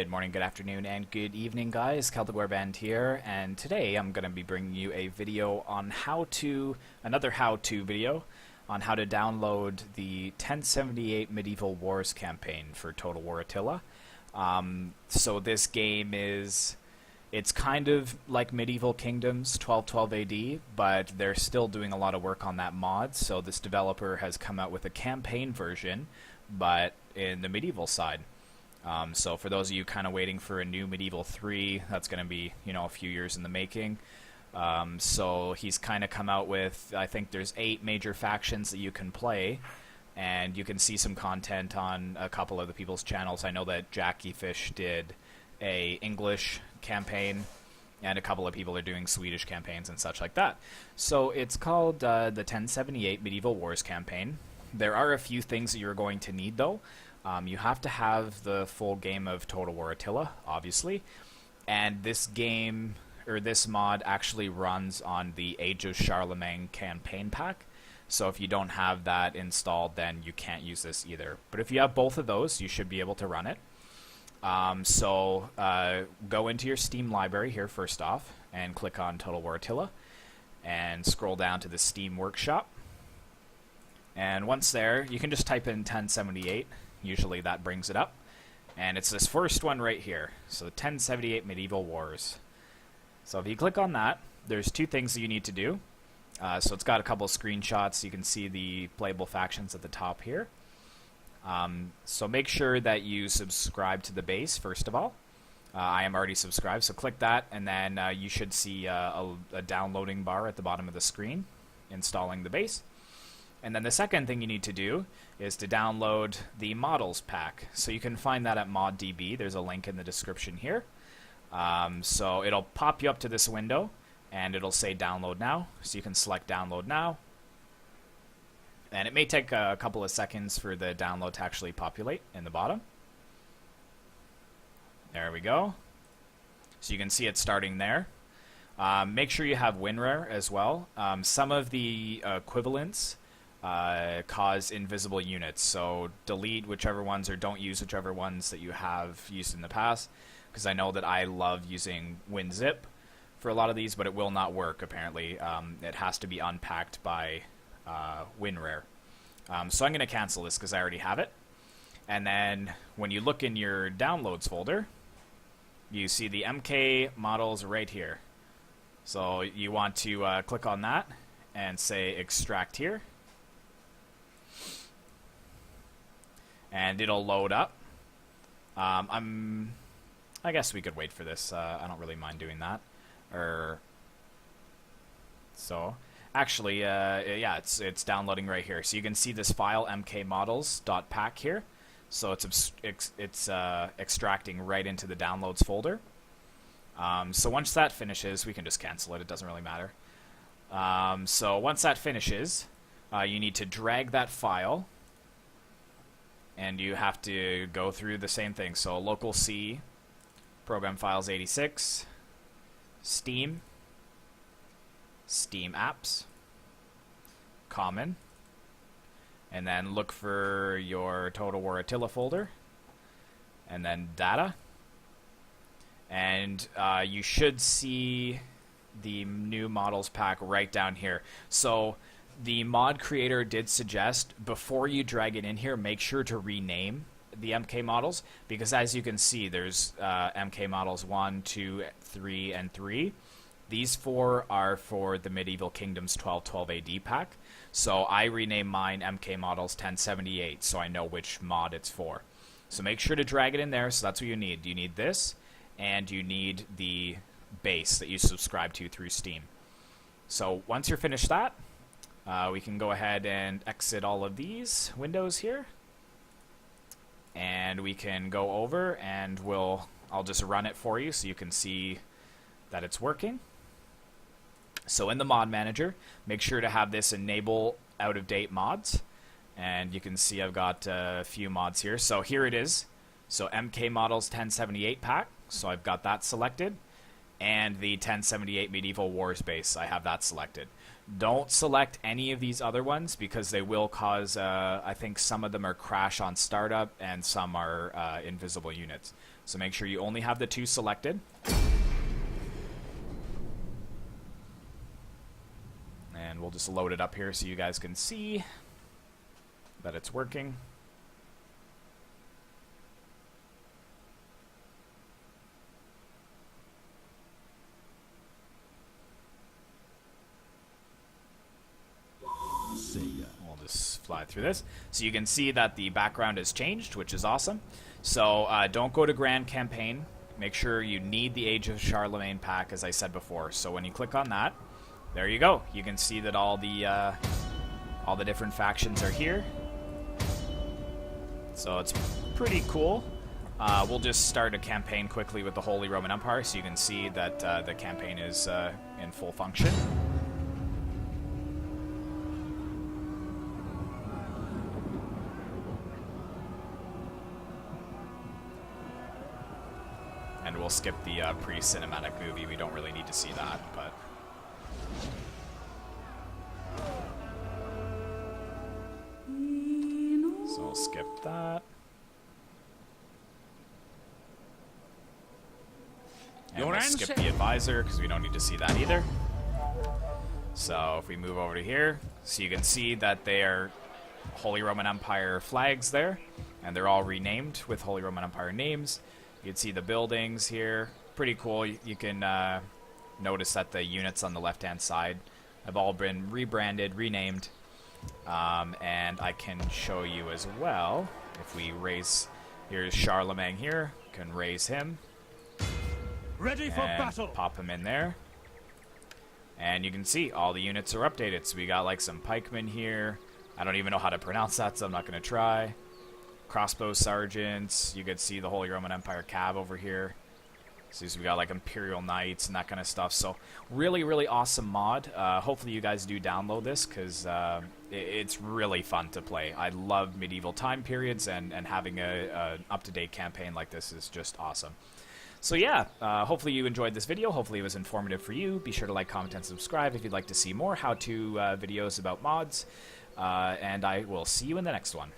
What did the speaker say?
Good morning, good afternoon, and good evening, guys. Celtic Warband here, and today I'm going to be bringing you a video on another how-to video on how to download the 1078 Medieval Wars campaign for Total War Attila. So this game it's kind of like Medieval Kingdoms 1212 AD, but they're still doing a lot of work on that mod, so this developer has come out with a campaign version, but in the medieval side. So for those of you kind of waiting for a new Medieval 3, that's going to be, a few years in the making. So he's kind of come out with, I think there's 8 major factions that you can play, and you can see some content on a couple of the people's channels. I know that Jackie Fish did a English campaign, and a couple of people are doing Swedish campaigns and such like that. So it's called the 1078 Medieval Wars campaign. There are a few things that you're going to need, though. You have to have the full game of Total War Attila, obviously, and this game, or this mod, actually runs on the Age of Charlemagne campaign pack, so if you don't have that installed, then you can't use this either. But if you have both of those, you should be able to run it. So go into your Steam library here first off, and click on Total War Attila, and scroll down to the Steam Workshop. And once there, you can just type in 1078. Usually that brings it up. And it's this first one right here. So the 1078 Medieval Wars. So if you click on that, there's 2 things that you need to do. So it's got a couple of screenshots. You can see the playable factions at the top here. So make sure that you subscribe to the base, first of all. I am already subscribed, so click that, and then you should see a downloading bar at the bottom of the screen, installing the base. And then the second thing you need to do is to download the models pack. So you can find that at ModDB. There's a link in the description here. So it'll pop you up to this window, and it'll say download now. So you can select download now. And it may take a couple of seconds for the download to actually populate in the bottom. There we go. So you can see it starting there. Make sure you have WinRare as well. Some of the equivalents cause invisible units, so delete whichever ones or don't use whichever ones that you have used in the past, because I know that I love using WinZip for a lot of these, but it will not work apparently. It has to be unpacked by WinRare. So I'm going to cancel this because I already have it. And then when you look in your downloads folder, you see the MK models right here. So you want to click on that and say extract here. And it'll load up. I guess we could wait for this. I don't really mind doing that. So actually, yeah, it's downloading right here. So you can see this file mkmodels.pack here. So it's extracting right into the downloads folder. So once that finishes, we can just cancel it. It doesn't really matter. So once that finishes, you need to drag that file, and you have to go through the same thing. So local C, program files 86, Steam, Steam apps, common, and then look for your Total War Attila folder, and then data, and you should see the new models pack right down here. So the mod creator did suggest, before you drag it in here, make sure to rename the MK models, because as you can see, there's MK models 1, 2, 3, and 3. These 4 are for the Medieval Kingdoms 1212 AD pack. So I rename mine MK models 1078, so I know which mod it's for. So make sure to drag it in there. So that's what you need. You need this, and you need the base that you subscribe to through Steam. So once you're finished that, we can go ahead and exit all of these windows here, and we can go over and I'll just run it for you so you can see that it's working. So in the mod manager, make sure to have this enable out-of-date mods, and you can see I've got a few mods here. So here it is. So MK models 1078 pack, so I've got that selected, and the 1078 Medieval Wars base, I have that selected. Don't select any of these other ones because they will cause, I think some of them are crash on startup and some are invisible units. So make sure you only have the 2 selected. And we'll just load it up here so you guys can see that it's working. We'll just fly through this. So you can see that the background has changed, which is awesome. So don't go to Grand Campaign. Make sure you need the Age of Charlemagne pack, as I said before. So when you click on that, there you go. You can see that all the different factions are here. So it's pretty cool. We'll just start a campaign quickly with the Holy Roman Empire, so you can see that the campaign is in full function. And we'll skip the pre-cinematic movie. We don't really need to see that, but... So we'll skip that. And we'll skip the advisor, because we don't need to see that either. So if we move over to here, so you can see that they are Holy Roman Empire flags there, and they're all renamed with Holy Roman Empire names. You can see the buildings here. Pretty cool. You can notice that the units on the left-hand side have all been rebranded, renamed. And I can show you as well, if we raise, here's Charlemagne here, can raise him. Ready for battle. Pop him in there. And you can see all the units are updated. So we got like some pikemen here. I don't even know how to pronounce that, so I'm not going to try. Crossbow sergeants. You can see the Holy Roman Empire cab over here. So we got like Imperial Knights and that kind of stuff. So really, really awesome mod. Hopefully you guys do download this, because it's really fun to play. I love medieval time periods, and having an up-to-date campaign like this is just awesome. So yeah, hopefully you enjoyed this video. Hopefully it was informative for you. Be sure to like, comment, and subscribe if you'd like to see more how-to videos about mods. And I will see you in the next one.